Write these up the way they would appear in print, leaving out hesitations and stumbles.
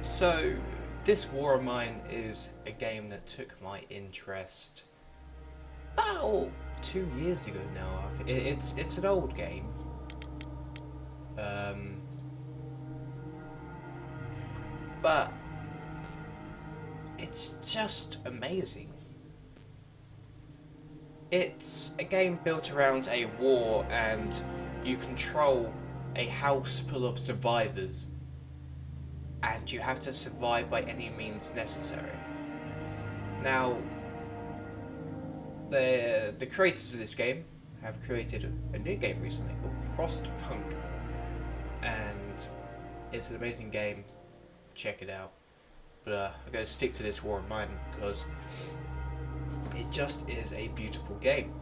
So, this War of Mine is a game that took my interest about 2 years ago now. It's an old game, um, but it's just amazing. It's a game built around a war, and you control a house full of survivors, and you have to survive by any means necessary. Now, the creators of this game have created a new game recently called Frostpunk, and it's an amazing game. Check it out. But I'm going to stick to this War of Mine because it just is a beautiful game.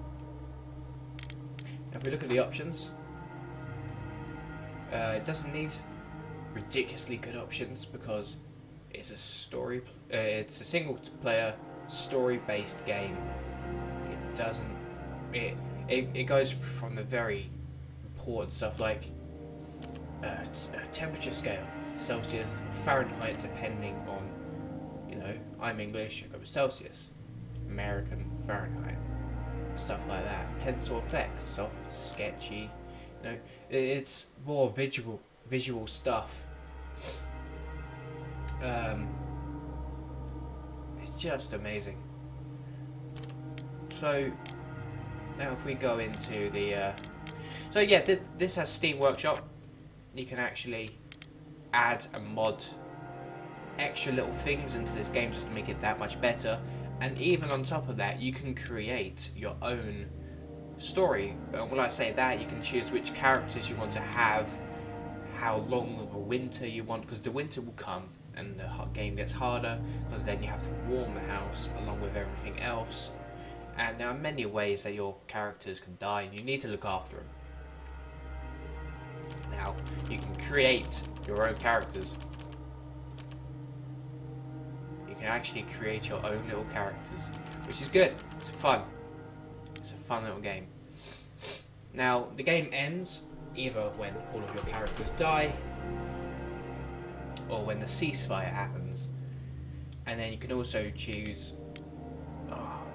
Now, if we look at the options, it doesn't need ridiculously good options because it's a it's a single player story based game. It doesn't it goes from the very important stuff like temperature scale, Celsius, Fahrenheit, depending on, I'm English, I go with Celsius, American, Fahrenheit, stuff like that. Pencil effects, soft, sketchy, it's more visual stuff. It's just amazing. So now if we go into the this has Steam Workshop. You can actually add and mod extra little things into this game just to make it that much better, and even on top of that you can create your own story. When I say that, you can choose which characters you want to have, how long of a winter you want, because the winter will come and the game gets harder because then you have to warm the house along with everything else, and there are many ways that your characters can die and you need to look after them. Now you can create your own characters. You can actually create your own little characters, which is good. It's fun. It's a fun little game. Now the game ends either when all of your characters die or when the ceasefire happens, and then you can also choose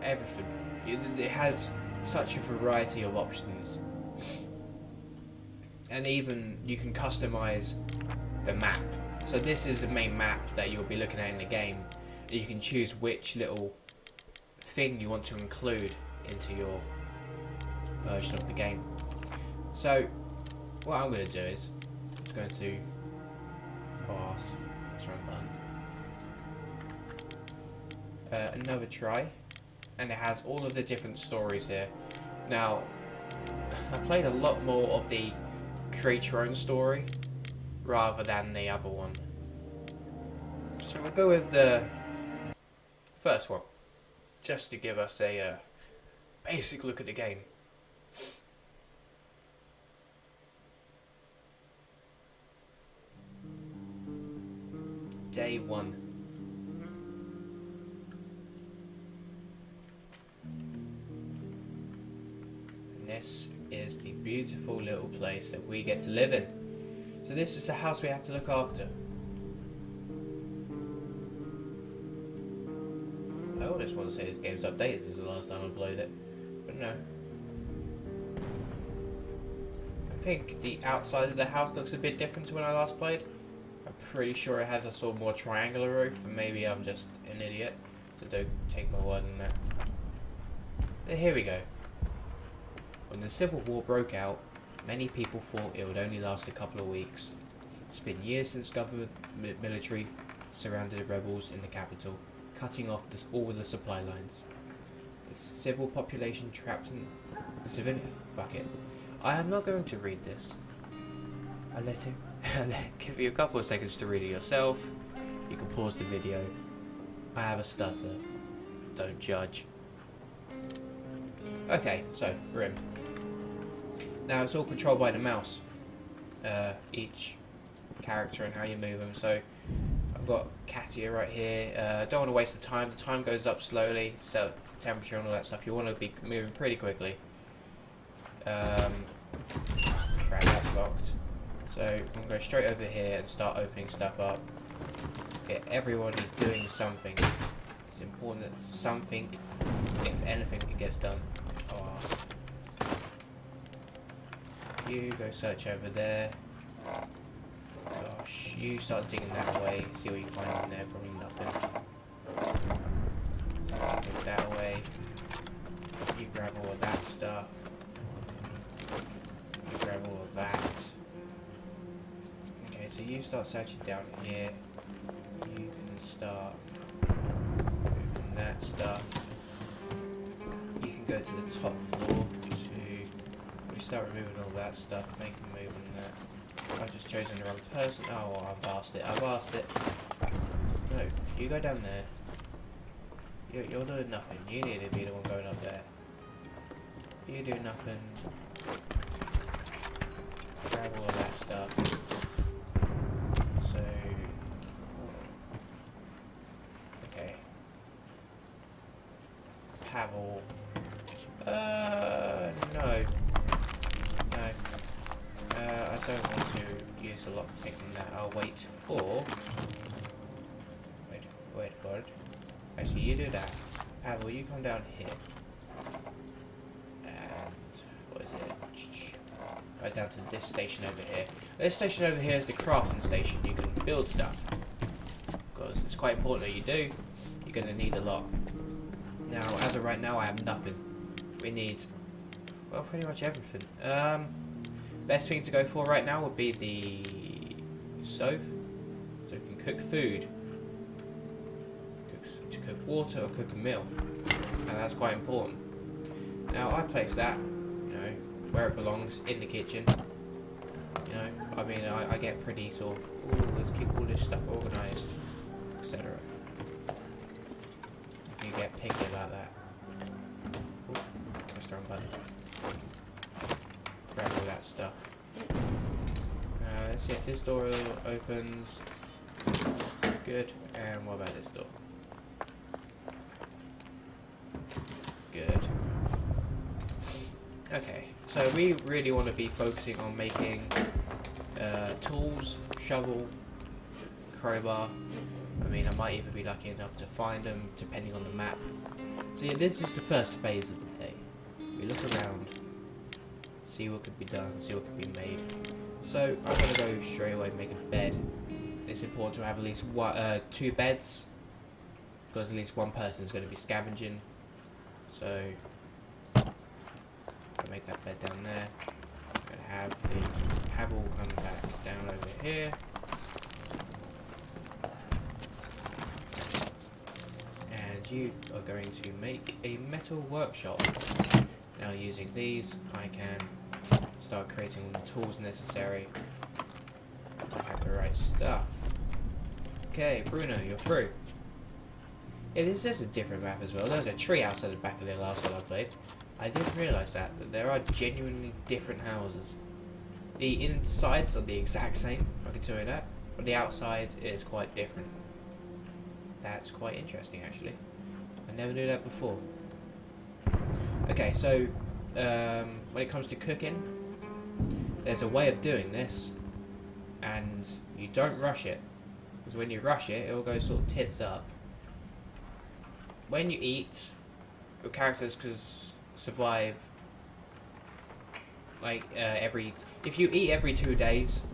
everything. It has such a variety of options, and even you can customize the map. So this is the main map that you'll be looking at in the game. You can choose which little thing you want to include into your version of the game. So what I'm going to do is I'm going to pass this wrong button, another try, and it has all of the different stories here. Now I played a lot more of the create your own story rather than the other one, so we'll go with the first one just to give us a basic look at the game. Day 1. And this is the beautiful little place that we get to live in. So this is the house we have to look after. I always want to say this game's updated since the last time I played it, but no. I think the outside of the house looks a bit different to when I last played. I'm pretty sure it had a sort of more triangular roof, but maybe I'm just an idiot, so don't take my word on that. Here we go. When the Civil War broke out, many people thought it would only last a couple of weeks. It's been years since government military surrounded the rebels in the capital, cutting off all the supply lines. The civil population trapped in the civilian. Fuck it. I am not going to read this. I'll give you a couple of seconds to read it yourself. You can pause the video. I have a stutter. Don't judge. Okay, so we're in. Now it's all controlled by the mouse. Each character and how you move them. So I've got Katia right here. Don't want to waste the time. The time goes up slowly. So temperature and all that stuff. You want to be moving pretty quickly. Crap, that's locked. So I'm going to go straight over here and start opening stuff up. get everybody doing something. It's important that something, if anything, gets done. Oh, you go search over there. Gosh, you start digging that way. See what you find in there. Probably nothing. Go that way. You grab all of that stuff. You grab all of that. Okay, so you start searching down here. You can start moving that stuff. You can go to the top floor to we start removing all that stuff, make a move on that. I've just chosen the wrong person. Oh, I've asked it. No, you go down there. You're doing nothing. You need to be the one going up there. You do nothing. Grab all of that stuff. So, okay. Pavel. No. I don't want to use the lockpick on that. I'll wait for. Wait for it. Actually, you do that. Pavel, you come down here. And what is it? Go down to this station over here. This station over here is the crafting station. You can build stuff. Because it's quite important that you do. You're going to need a lot. Now, as of right now, I have nothing. We need, well, pretty much everything. Best thing to go for right now would be the stove. So we can cook food. To cook water or cook a meal. And that's quite important. Now, I place that, you know, where it belongs, in the kitchen. You know, I mean, I get pretty sort of, ooh, let's keep all this stuff organised, etc. You get picky about that. Ooh, press the wrong button. Grab all that stuff. Let's see if this door opens. Good. And what about this door? Good. Okay, so we really want to be focusing on making tools, shovel, crowbar. I mean, I might even be lucky enough to find them depending on the map. So yeah, this is the first phase of the day. We look around, see what could be done, see what could be made. So I'm going to go straight away and make a bed. It's important to have at least 2 beds, because at least one person is going to be scavenging. So I'll make that bed down there. I'm going to have the Pavel come back down over here. And you are going to make a metal workshop. Now using these, I can start creating the tools necessary. I have the right stuff. Okay, Bruno, you're through. Yeah, this is a different map as well. There's a tree outside the back of the last one I played. I didn't realise that there are genuinely different houses. The insides are the exact same, I can tell you that, but the outside is quite different. That's quite interesting, actually. I never knew that before. Okay, so when it comes to cooking, there's a way of doing this, and you don't rush it, because when you rush it, it will go sort of tits up. When you eat, your characters can survive like if you eat every 2 days,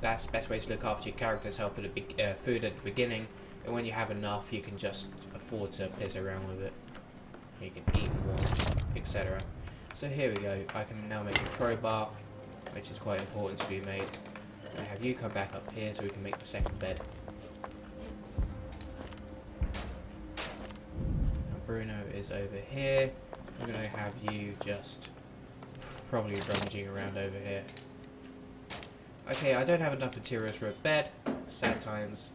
that's the best way to look after your character's health for the food at the beginning, and when you have enough, you can just afford to piss around with it. You can eat more, etc. So here we go. I can now make a crowbar, which is quite important to be made. I have you come back up here so we can make the second bed. Bruno is over here. I'm going to have you just probably rummaging around over here. Okay, I don't have enough materials for a bed. Sad times.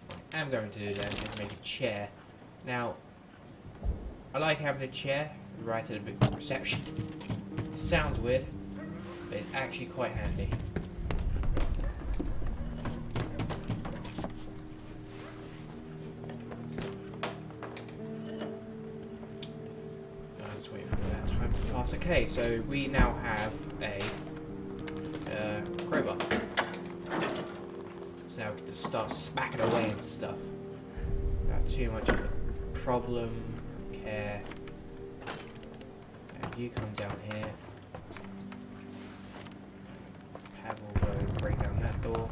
What I am going to do then is make a chair. Now, I like having a chair right at the reception. It sounds weird, but it's actually quite handy. Let's wait for that time to pass. Okay, so we now have a crowbar. So So now we can just start smacking away into stuff. Not too much of a problem. Care. And you come down here. Will go break down that door.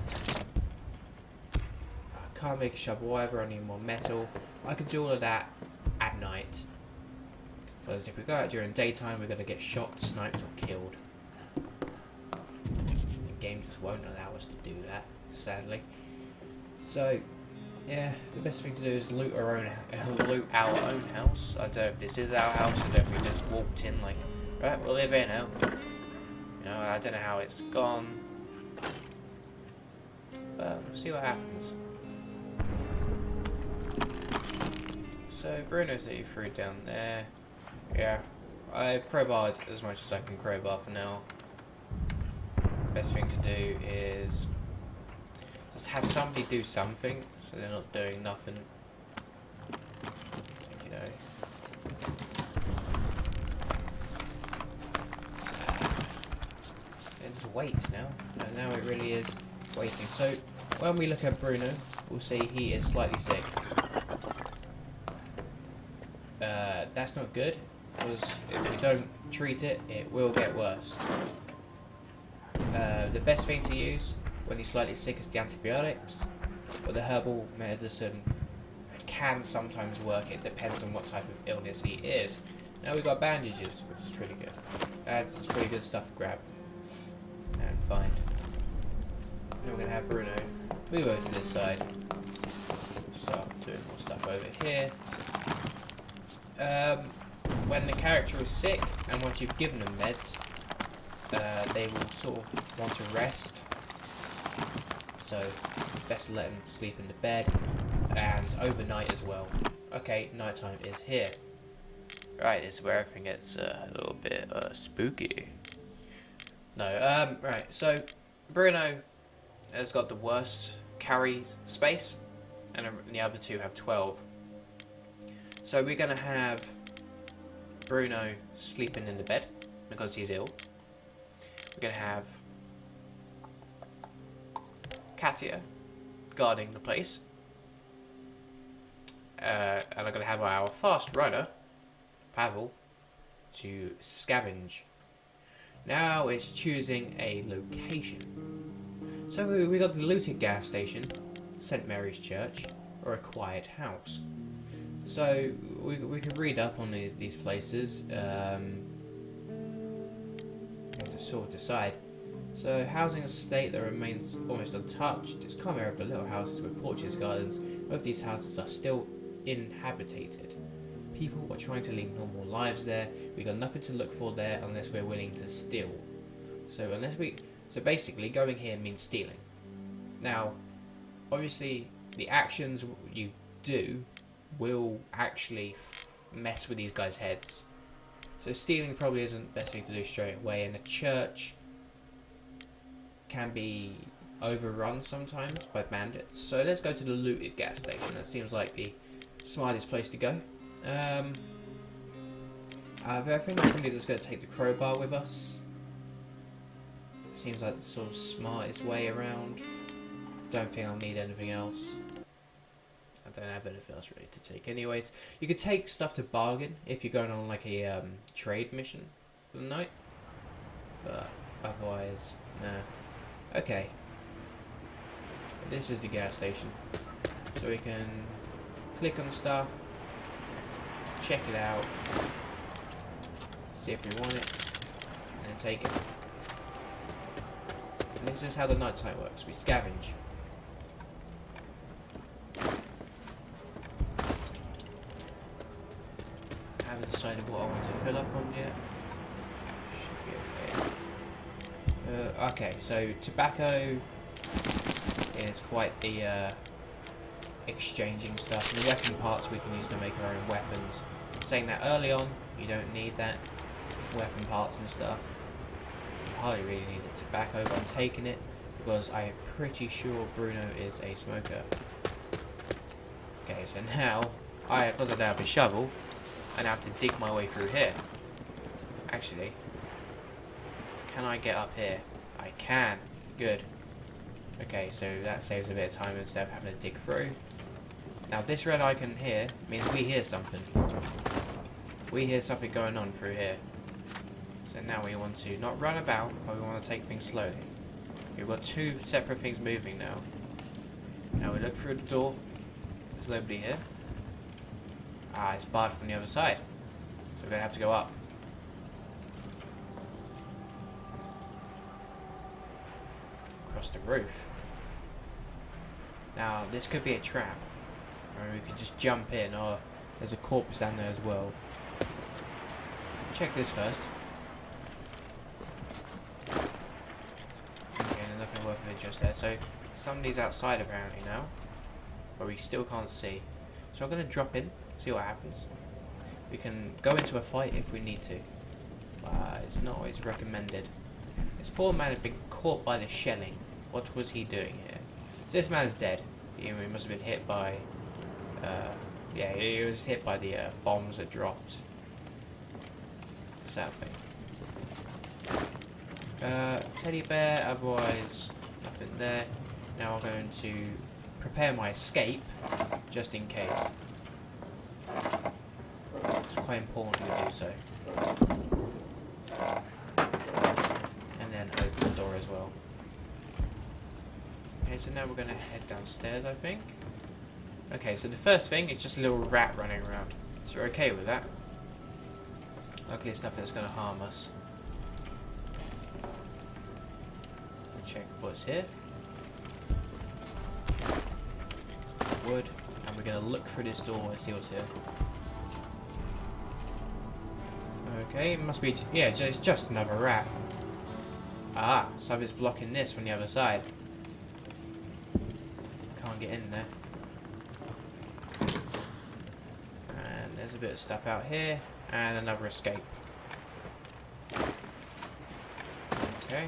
I can't make a shovel either, I need more metal. I could do all of that at night. Because if we go out during daytime, we're going to get shot, sniped, or killed. The game just won't allow us to do that, sadly. So, yeah, the best thing to do is loot our own house. I don't know if this is our house, I don't know if we just walked in like, right, we'll live here now. You know, I don't know how it's gone. But we'll see what happens. So, Bruno's that you threw down there. Yeah, I've crowbarred as much as I can crowbar for now. Best thing to do is just have somebody do something, so they're not doing nothing. You know. And just wait now. And now it really is waiting. So when we look at Bruno, we'll see he is slightly sick. That's not good, because if we don't treat it, it will get worse. The best thing to use when he's slightly sick is the antibiotics, but the herbal medicine can sometimes work. It depends on what type of illness he is. Now we've got bandages, which is pretty good. That's pretty good stuff to grab and find. Now we're going to have Bruno move over to this side. Start doing more stuff over here. When the character is sick, and once you've given them meds, they will sort of want to rest. So, it's best to let them sleep in the bed, and overnight as well. Okay, nighttime is here. Right, this is where everything gets a little bit spooky. No, right, so Bruno has got the worst carry space, and the other two have 12. So we're going to have Bruno sleeping in the bed because he's ill. We're going to have Katia guarding the place. And I'm going to have our fast runner, Pavel, to scavenge. Now it's choosing a location. So we got the looted gas station, St. Mary's Church, or a quiet house. So we can read up on these places and just sort of decide. So housing estate that remains almost untouched. It's common area of the little houses with porches, gardens. Both of these houses are still inhabited. People are trying to lead normal lives there. We got nothing to look for there unless we're willing to steal. So basically going here means stealing. Now, obviously the actions you do will actually mess with these guys' heads. So stealing probably isn't the best thing to do straight away, and the church can be overrun sometimes by bandits. So let's go to the looted gas station. That seems like the smartest place to go. Out of everything, I'm probably just going to take the crowbar with us. Seems like the sort of smartest way around. Don't think I'll need anything else. I don't have anything else really to take anyways. You could take stuff to bargain if you're going on like a trade mission for the night. But otherwise, nah. Okay. This is the gas station. So we can click on stuff, check it out, see if we want it, and then take it. And this is how the nighttime works. We scavenge. I haven't decided what I want to fill up on yet. Should be okay. Okay, so tobacco is quite the exchanging stuff. And the weapon parts we can use to make our own weapons. Saying that early on, you don't need that. Weapon parts and stuff. You hardly really need the tobacco, but I'm taking it because I'm pretty sure Bruno is a smoker. Okay, so now, because I don't have a shovel, I now have to dig my way through here. Actually, can I get up here? I can. Good. Okay, so that saves a bit of time instead of having to dig through. Now this red icon here means we hear something. We hear something going on through here. So now we want to not run about, but we want to take things slowly. We've got two separate things moving now. Now we look through the door. There's nobody here. Ah, it's barred from the other side. So we're going to have to go up. Across the roof. Now this could be a trap. Or we could just jump in, or there's a corpse down there as well. Check this first. Okay, nothing worth of interest there. So somebody's outside apparently now, but we still can't see. So I'm going to drop in, see what happens. We can go into a fight if we need to. It's not always recommended. This poor man had been caught by the shelling. What was he doing here? So this man's dead. He must have been hit by... yeah, he was hit by the bombs that dropped. Sadly. Teddy bear, otherwise nothing there. Now I'm going to prepare my escape, just in case. It's quite important to do so. And then open the door as well. Okay, so now we're going to head downstairs, I think. Okay, so the first thing is just a little rat running around. So we're okay with that. Luckily it's nothing that's going to harm us. We'll check what's here. Wood. And we're going to look through this door and see what's here. Okay, it must be... yeah, it's just another rat. Ah, something's blocking this from the other side. Can't get in there. And there's a bit of stuff out here. And another escape. Okay.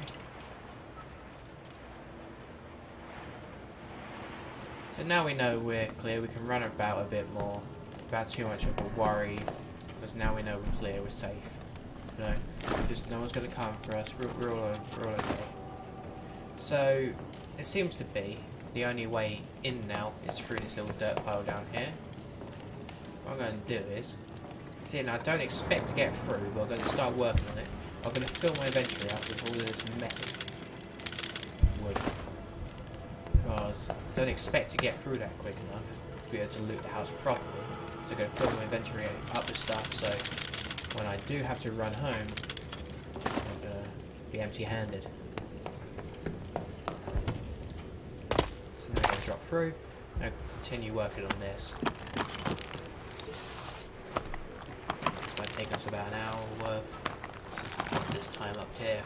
So now we know we're clear. We can run about a bit more. Without too much of a worry. Because now we know we're clear, we're safe. No, just no one's going to come for us. We're all okay. So, it seems to be the only way in now is through this little dirt pile down here. What I'm going to do is, see, now I don't expect to get through, but I'm going to start working on it. I'm going to fill my inventory up with all of this metal. Wood. Because I don't expect to get through that quick enough to be able to loot the house properly. So I'm going to fill my inventory up with stuff, so when I do have to run home, I'm going to be empty-handed. So now I'm going to drop through, and continue working on this. This might take us about an hour worth of this time up here.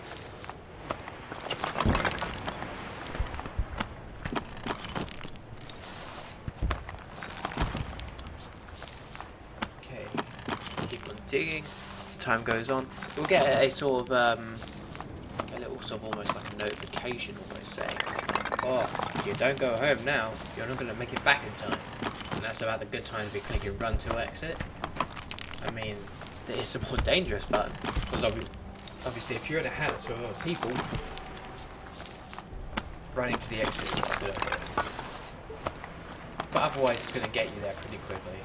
Digging, time goes on, we'll get a sort of a little sort of almost like a notification almost saying, oh, if you don't go home now, you're not going to make it back in time. And that's about the good time to be clicking run to exit. I mean, it's a more dangerous button, because obviously if you're in a house with other people, running to the exit is not a good idea. But otherwise it's going to get you there pretty quickly.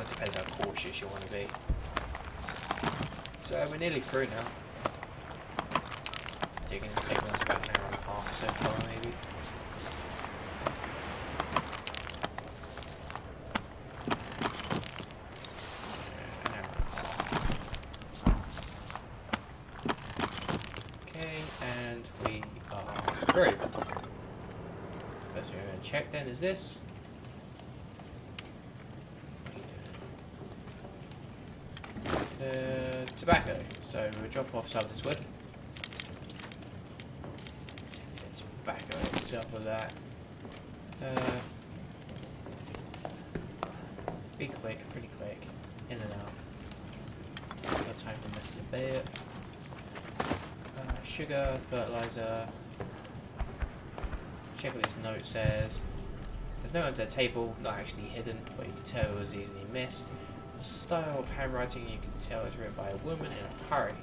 Depends how cautious you want to be. So we're nearly through now. Digging has taken us about an hour and a half so far, maybe. An hour and a half. Okay, and we are through. First thing I'm going to check then is this. Tobacco, so we'll drop off some of this wood. Tobacco on top of that. Be quick, pretty quick. In and out. No time for messing a bit. Sugar, fertilizer. Check what this note says. There's no under the table, not actually hidden, but you can tell it was easily missed. The style of handwriting you can tell is written by a woman in a hurry.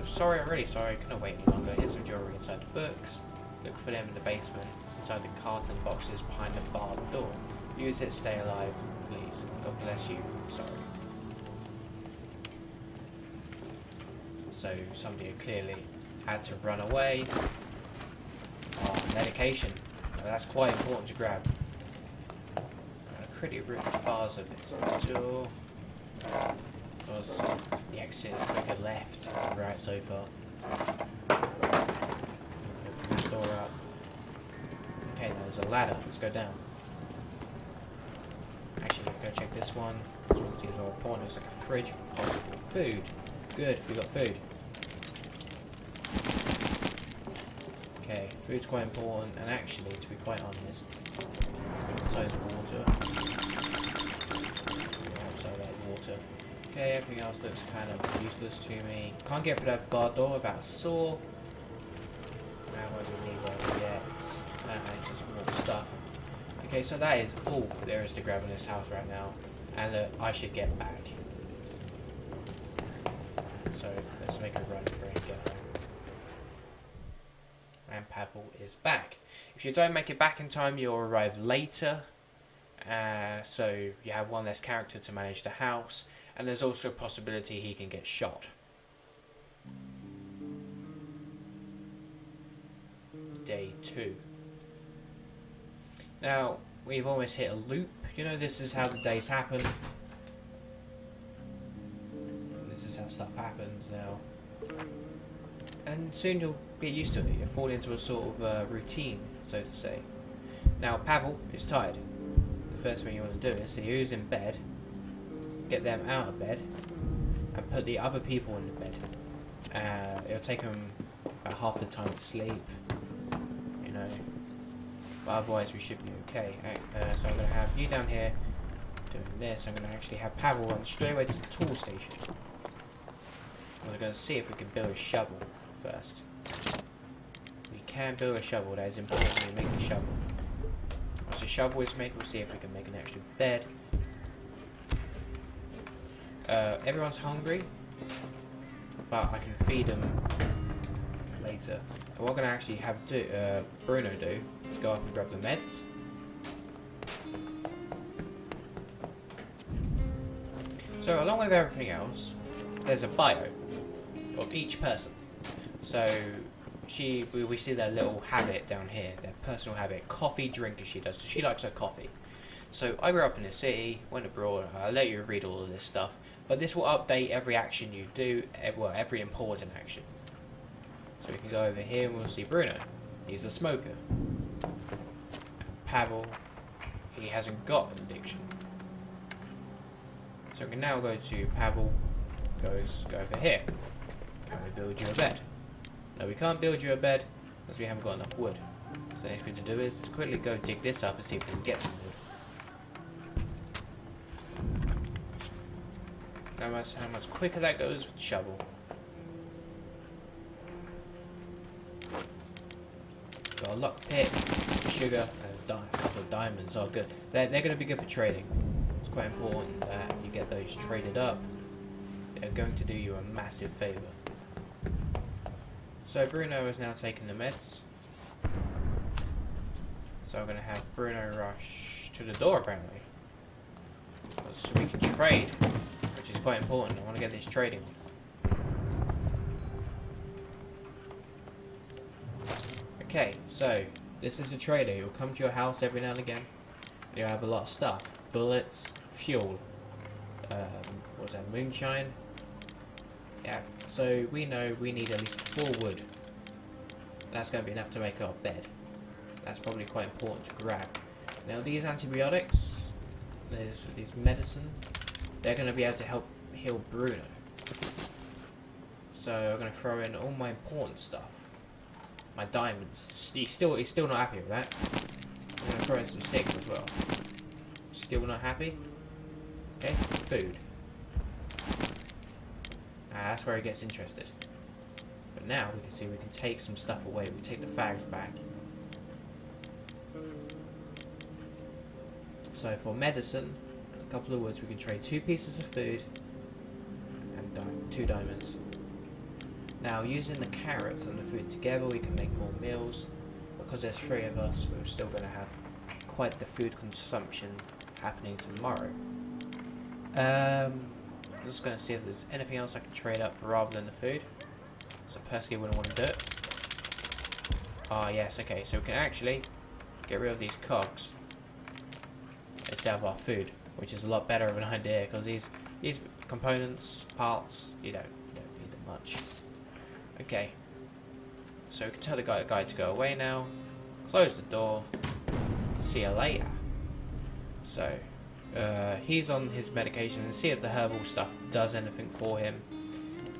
Sorry, I'm really sorry, I couldn't wait any longer. Here's some jewelry inside the books. Look for them in the basement, inside the carton boxes behind the barred door. Use it, stay alive, please. God bless you, I'm sorry. So, somebody clearly had to run away. Oh, medication. Now, that's quite important to grab. I'm gonna quickly rip the bars of this door. Because the exit is quicker left than right so far. Open that door up. Okay, now there's a ladder. Let's go down. Actually, go check this one. This one seems more important. Looks like a fridge. Possible food. Good, we got food. Okay, food's quite important, and actually, to be quite honest, so is water. Also like water. Okay, everything else looks kind of useless to me. Can't get through that bar door without a saw. Now what do we need as yet? It's just more stuff. Okay, so that is all there is to grab in this house right now. And I should get back. So let's make a run for it and get home. And Pavel is back. If you don't make it back in time, you'll arrive later. So you have one less character to manage the house. And there's also a possibility he can get shot. Day 2. Now, we've almost hit a loop. You know, this is how the days happen. This is how stuff happens now. And soon you'll get used to it. You'll fall into a sort of routine, so to say. Now, Pavel is tired. The first thing you want to do is see who's in bed, get them out of bed, and put the other people in the bed. It'll take them about half the time to sleep, you know, but otherwise we should be okay. So I'm going to have you down here doing this. I'm going to actually have Pavel run straight away to the tool station. We're going to see if we can build a shovel first. We can build a shovel. That is important. We make a shovel. Once the shovel is made, we'll see if we can make an extra bed. Everyone's hungry, but I can feed them later. And what I'm going to actually have Bruno do is go up and grab the meds. So along with everything else, there's a bio of each person. So we see their little habit down here, their personal habit, coffee drinker she does. So she likes her coffee. So I grew up in the city, went abroad. I'll let you read all of this stuff, but this will update every action you do, well, every important action. So we can go over here and we'll see Bruno. He's a smoker. Pavel, he hasn't got an addiction. So we can now go to Pavel. Go over here. Can we build you a bed? No, we can't build you a bed because we haven't got enough wood. So the next thing to do is let's quickly go dig this up and see if we can get some wood. How much quicker that goes with the shovel. Got a lockpick, sugar, and a couple of diamonds are good. They're going to be good for trading. It's quite important that you get those traded up. They're going to do you a massive favour. So Bruno is now taking the meds. So I'm going to have Bruno rush to the door apparently. So we can trade, which is quite important. I want to get this trading on. Okay, so this is a trader. He'll come to your house every now and again. You'll have a lot of stuff. Bullets, fuel, what's that, moonshine? Yeah, so we know we need at least 4 wood. That's going to be enough to make our bed. That's probably quite important to grab. Now these antibiotics, these medicine, they're going to be able to help heal Bruno. So I'm going to throw in all my important stuff. My diamonds. He's still not happy with that. I'm going to throw in some 6 as well. Still not happy? Okay, food. That's where he gets interested. But now we can see we can take some stuff away. We take the fags back. So for medicine, and a couple of woods, we can trade 2 pieces of food and 2 diamonds. Now, using the carrots and the food together, we can make more meals. Because there's 3 of us, we're still going to have quite the food consumption happening tomorrow. I'm just going to see if there's anything else I can trade up rather than the food. So personally, I wouldn't want to do it. Ah, yes, okay, so we can actually get rid of these cogs instead of our food, which is a lot better of an idea, because these components, parts, you don't need them much. Okay, so we can tell the guy to go away now, close the door, see you later. So, he's on his medication, and see if the herbal stuff does anything for him.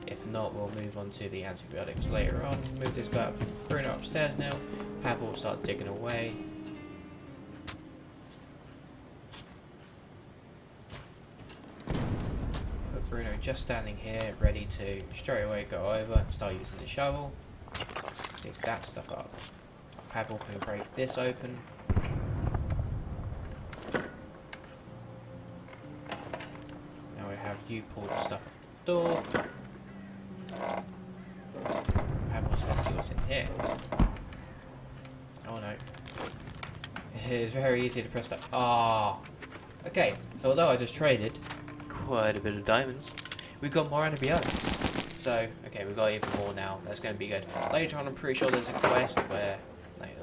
If not, we'll move on to the antibiotics later on. Move this guy up, Bruno upstairs now. Pavel will start digging away. Put Bruno just standing here, ready to straight away go over and start using the shovel. Dig that stuff up. Pavel can break this open. Now we have you pull the stuff off the door. Pavel's going to see what's in here. Oh no. It's very easy to press that. Ah! Okay, so although I just traded quite a bit of diamonds, we got more antibiotics. So, okay, we've got even more now. That's going to be good. Later on, I'm pretty sure there's a quest where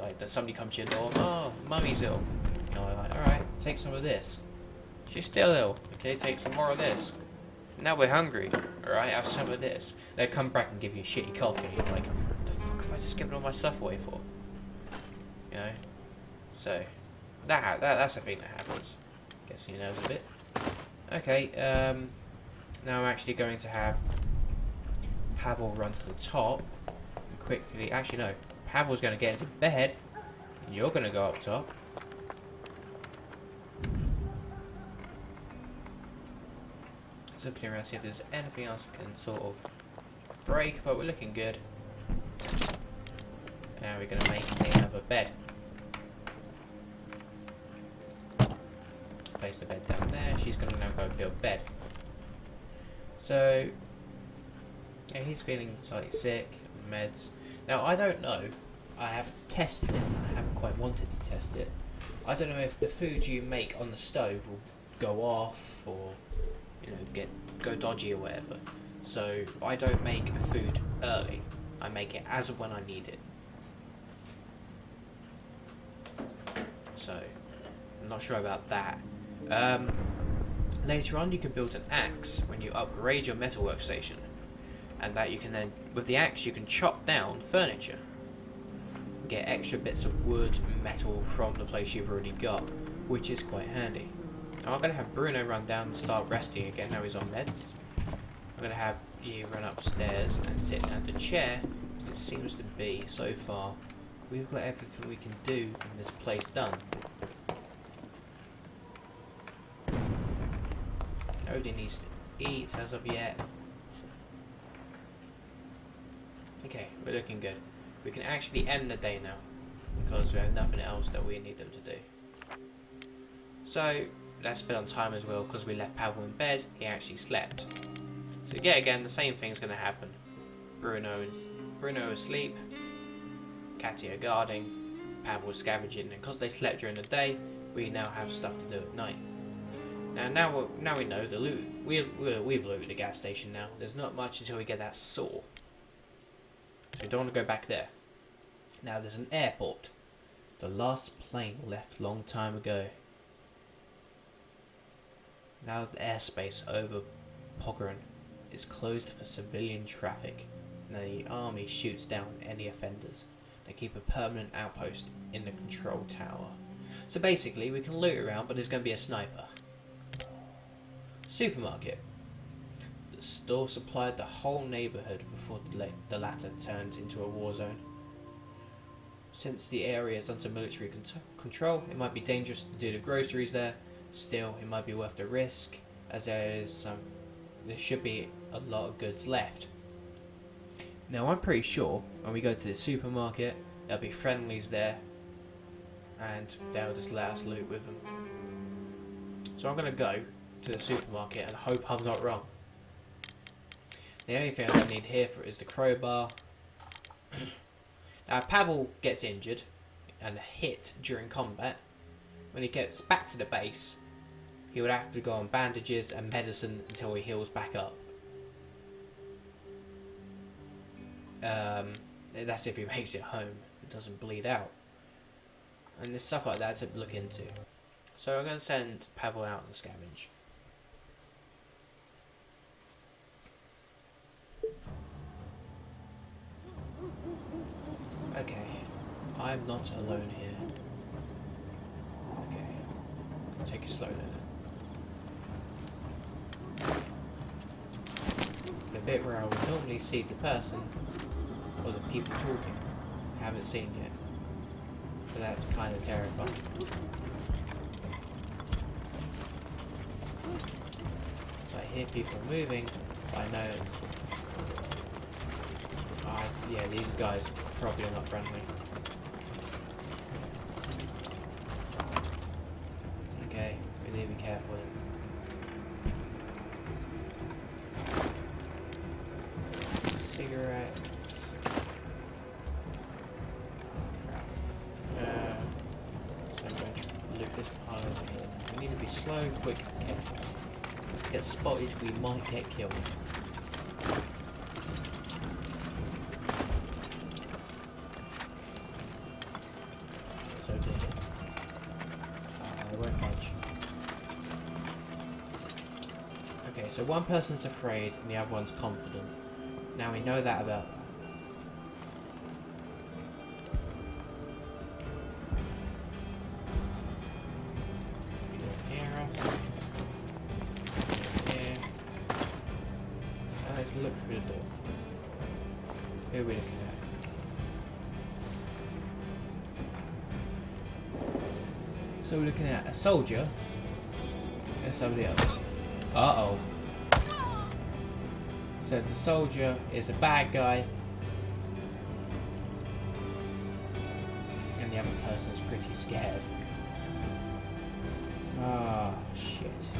like somebody comes to your door. Oh, mummy's ill. You know, like, alright, take some of this. She's still ill. Okay, take some more of this. Now we're hungry. Alright, have some of this. They come back and give you shitty coffee. You're like, what the fuck have I just given all my stuff away for? You know? So, that's a thing that happens. Guess he knows a bit. Okay, now I'm actually going to have Pavel run to the top and quickly. Actually, no. Pavel's going to get into bed, and you're going to go up top. Just looking around, see if there's anything else I can sort of break, but we're looking good. Now we're going to make another bed. Place the bed down there. She's going to now go build bed. So, yeah, he's feeling slightly sick, meds. Now, I don't know. I haven't tested it. I haven't quite wanted to test it. I don't know if the food you make on the stove will go off or, you know, go dodgy or whatever. So, I don't make food early. I make it as of when I need it. So, I'm not sure about that. Later on, you can build an axe when you upgrade your metal workstation. And that you can then, with the axe, you can chop down furniture. Get extra bits of wood and metal from the place you've already got, which is quite handy. Now I'm going to have Bruno run down and start resting again, now he's on meds. I'm going to have you run upstairs and sit down the chair, because it seems to be, so far, we've got everything we can do in this place done. Nobody needs to eat as of yet. Okay, we're looking good. We can actually end the day now, because we have nothing else that we need them to do. So, that's a bit on time as well, because we left Pavel in bed, he actually slept. So yeah, again, the same thing's going to happen. Bruno asleep, Katia guarding, Pavel scavenging, and because they slept during the day, we now have stuff to do at night. Now we know the loot. We've looted the gas station now. There's not much until we get that saw. So we don't want to go back there. Now there's an airport. The last plane left long time ago. Now the airspace over Pogren is closed for civilian traffic. Now the army shoots down any offenders. They keep a permanent outpost in the control tower. So basically we can loot around, but there's going to be a sniper. Supermarket. The store supplied the whole neighbourhood before the latter turned into a war zone. Since the area is under military control, it might be dangerous to do the groceries there. Still, it might be worth the risk, as there should be a lot of goods left. Now, I'm pretty sure when we go to the supermarket, there'll be friendlies there, and they'll just let us loot with them. So I'm going to go to the supermarket and hope I'm not wrong. The only thing I don't need here for is the crowbar. Now, if Pavel gets injured and hit during combat, when he gets back to the base, he would have to go on bandages and medicine until he heals back up. That's if he makes it home. It doesn't bleed out. And there's stuff like that to look into. So I'm going to send Pavel out and scavenge. Okay, I'm not alone here. Okay, take it slowly then. The bit where I would normally see the person, or the people talking, I haven't seen yet. So that's kind of terrifying. So I hear people moving, but I know it's... yeah, these guys probably are not friendly. Okay, we need to be careful then. Cigarettes. Crap. So I'm going to loot this pile over here. We need to be slow, quick, and careful. Get spotted, we might get killed. So good. I won't budge. Okay, so one person's afraid and the other one's confident. Now we know that about that. You don't hear us. Here. So let's look through the door. Who are we looking at? So we're looking at a soldier and somebody else. Uh-oh. So the soldier is a bad guy and the other person's pretty scared. Ah, shit.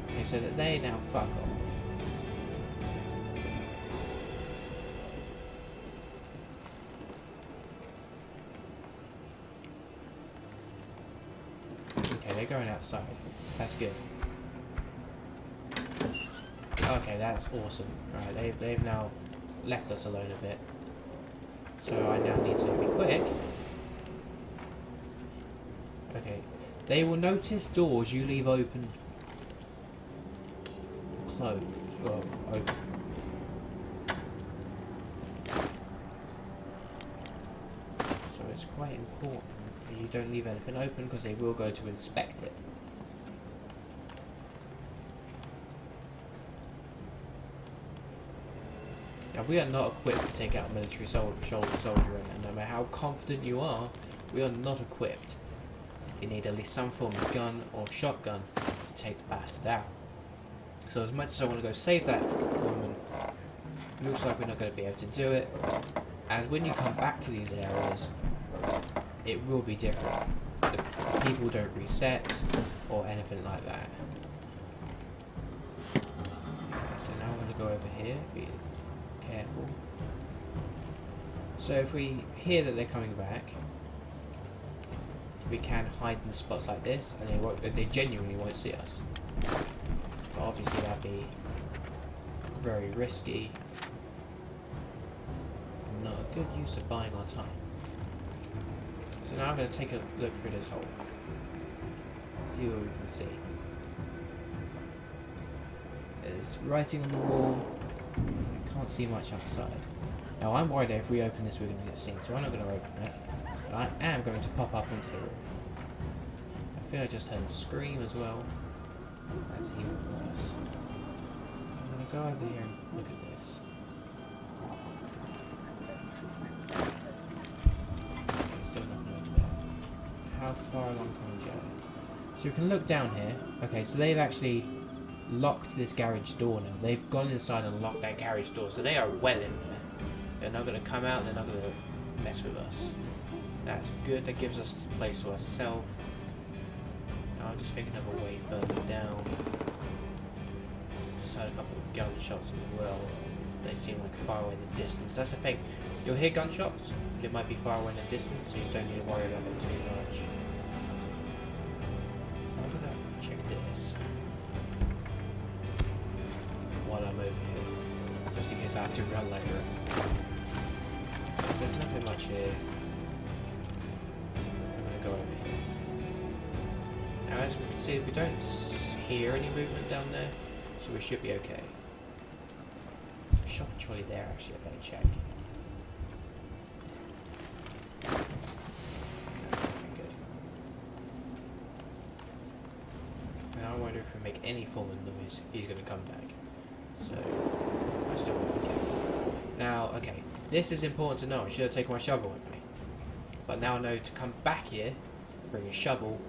Okay, so that they now fuck off. Okay, they're going outside. That's good. Okay, that's awesome. Right, they've now left us alone a bit. So I now need to be quick. Okay. They will notice doors you leave open. Closed. Well, open. So it's quite important that you don't leave anything open because they will go to inspect it. Now, we are not equipped to take out a military soldier, and no matter how confident you are, we are not equipped. You need at least some form of gun or shotgun to take the bastard out. So as much as I want to go save that woman, it looks like we're not going to be able to do it. And when you come back to these areas, it will be different. The people don't reset or anything like that. Okay, so now I'm going to go over here. Be careful. So if we hear that they're coming back, we can hide in spots like this, and they genuinely won't see us. But obviously that'd be very risky. Not a good use of buying our time. So now I'm going to take a look through this hole. See what we can see. There's writing on the wall. Can't see much outside. Now I'm worried that if we open this we're going to get seen, so I'm not going to open it. I am going to pop up onto the roof. I think I just heard a scream as well. That's even worse. I'm going to go over here and look at this. There's still nothing over there. How far along can we go? So we can look down here. Okay, so they've actually locked this garage door now. They've gone inside and locked that garage door, so they are well in there. They're not going to come out, they're not going to mess with us. That's good, that gives us the place to ourselves. Now I'm just thinking of a way further down. Just heard a couple of gunshots as well. They seem like far away in the distance. That's the thing. You'll hear gunshots. They might be far away in the distance, so you don't need to worry about them too much. I'm gonna check this while I'm over here, just in case I have to run later. So there's nothing much here. I'm gonna go over here. Now, as we can see, we don't hear any movement down there, so we should be okay. Shot trolley there, actually, I better check. No, nothing good. Now I wonder if we make any form of noise, he's going to come back. So, I still want to be careful. Now, okay, this is important to know. I should have taken my shovel with me. But now I know to come back here, bring a shovel,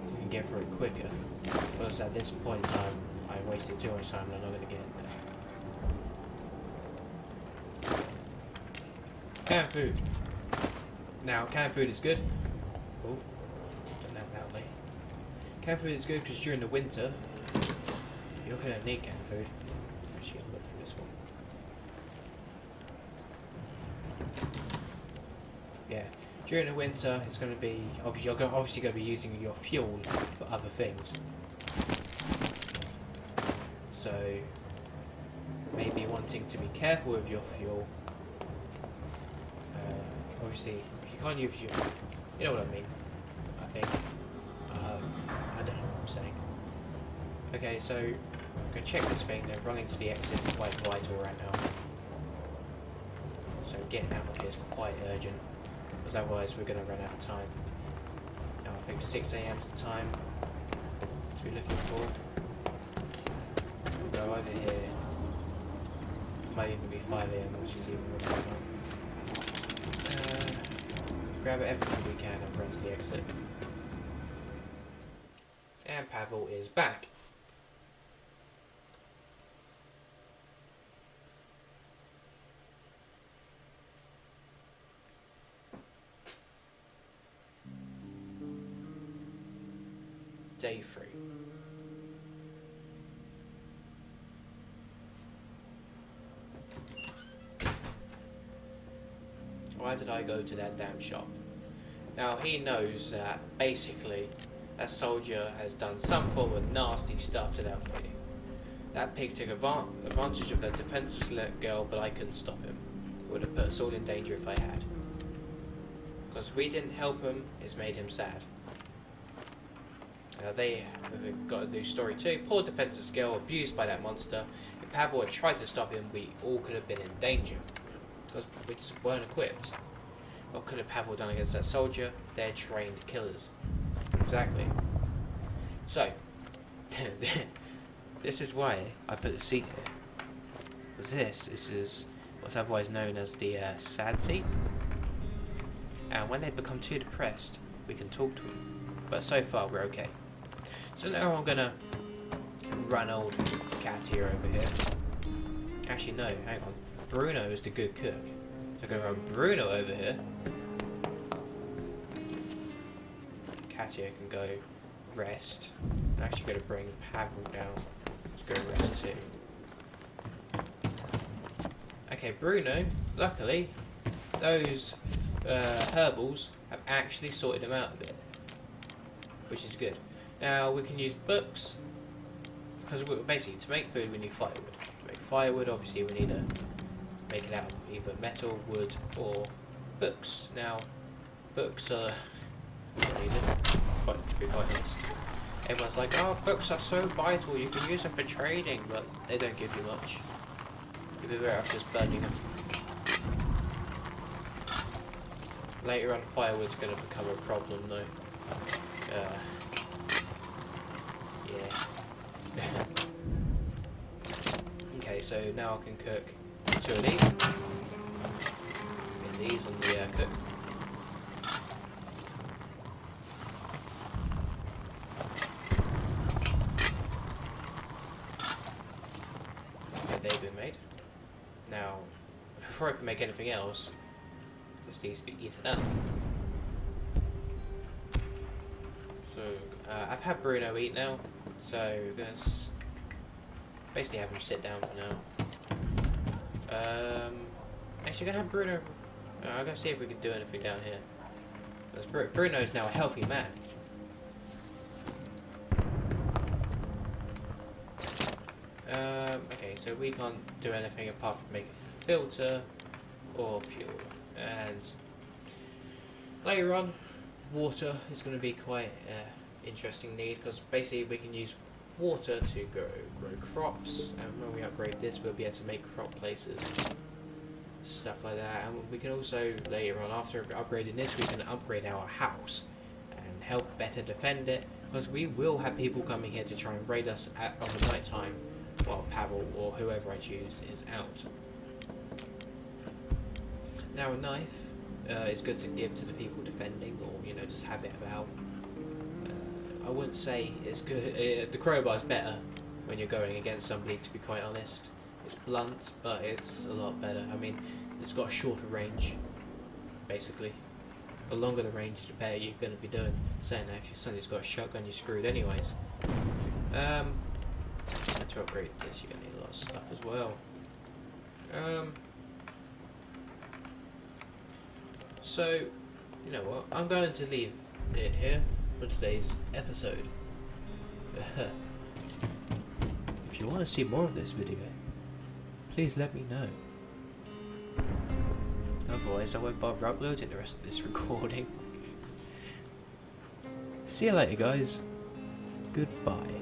so we can get through it quicker. Because at this point in time, I wasted too much time and I'm not going to get in there. Canned food. Now, canned food is good. Oh, done that loudly. Canned food is good because during the winter, you're going to need canned food. Actually, I'll look for this one. Yeah, during the winter, it's going to be you're obviously going to be using your fuel for other things. So, maybe wanting to be careful with your fuel. Obviously, if you can't use fuel, you know what I mean. I think. I don't know what I'm saying. Okay, so I'm gonna check this thing. Then running to the exit is quite vital right now. So getting out of here is quite urgent, because otherwise we're gonna run out of time. Now I think 6 AM is the time to be looking for. We'll go over here. Might even be 5 AM, which is even more time. Grab everything we can and run to the exit. And Pavel is back. Day 3. Why did I go to that damn shop? Now he knows that basically that soldier has done some form of nasty stuff to that lady. That pig took advantage of that defenseless girl, but I couldn't stop him. It would have put us all in danger if I had. Because we didn't help him, it's made him sad. Now they've got a new story too. Poor defenseless girl abused by that monster. If Pavel had tried to stop him, we all could have been in danger. Because we just weren't equipped. What could have Pavel done against that soldier? They're trained killers. Exactly. So, this is why I put the seat here. Because this is what's otherwise known as the sad seat. And when they become too depressed, we can talk to them. But so far, we're okay. So now I'm gonna run old cat here over here. Actually, no, hang on. Bruno is the good cook. So I'm going to run Bruno over here. Katia can go rest. I'm actually going to bring Pavel down to go rest too. Okay, Bruno, luckily, those herbals have actually sorted him out a bit. Which is good. Now we can use books. Because basically, to make food we need firewood. To make firewood, obviously we need to make it out of either metal, wood, or books. Now, books are not needed, to be quite honest. Everyone's like, oh, books are so vital, you can use them for trading, but they don't give you much. You'd be better off just burning them. Later on, firewood's going to become a problem, though. Yeah. Okay, so now I can cook 2 of these. Get these on the cook. Okay, they've been made. Now, before I can make anything else, this needs to be eaten up. So, I've had Bruno eat now, so Basically have him sit down for now. Actually, gonna have Bruno. I'm gonna see if we can do anything down here. Because Bruno's now a healthy man. Okay, so we can't do anything apart from make a filter or fuel. And later on, water is going to be quite interesting need, because basically we can use water to grow crops, and when we upgrade this we'll be able to make crop places, stuff like that. And we can also later on, after upgrading this, we can upgrade our house and help better defend it, because we will have people coming here to try and raid us on the night time while Pavel or whoever I choose is out. Now a knife is good to give to the people defending, or you know, just have it about. I wouldn't say it's good. The crowbar's better when you're going against somebody, to be quite honest. It's blunt, but it's a lot better. I mean, it's got a shorter range, basically. The longer the range, the better you're going to be doing. Saying that, if somebody's got a shotgun, you're screwed anyways. To upgrade this, you're going to need a lot of stuff as well. So, you know what? I'm going to leave it here for today's episode. If you want to see more of this video, please let me know. Otherwise, I won't bother uploading the rest of this recording. See you later, guys. Goodbye.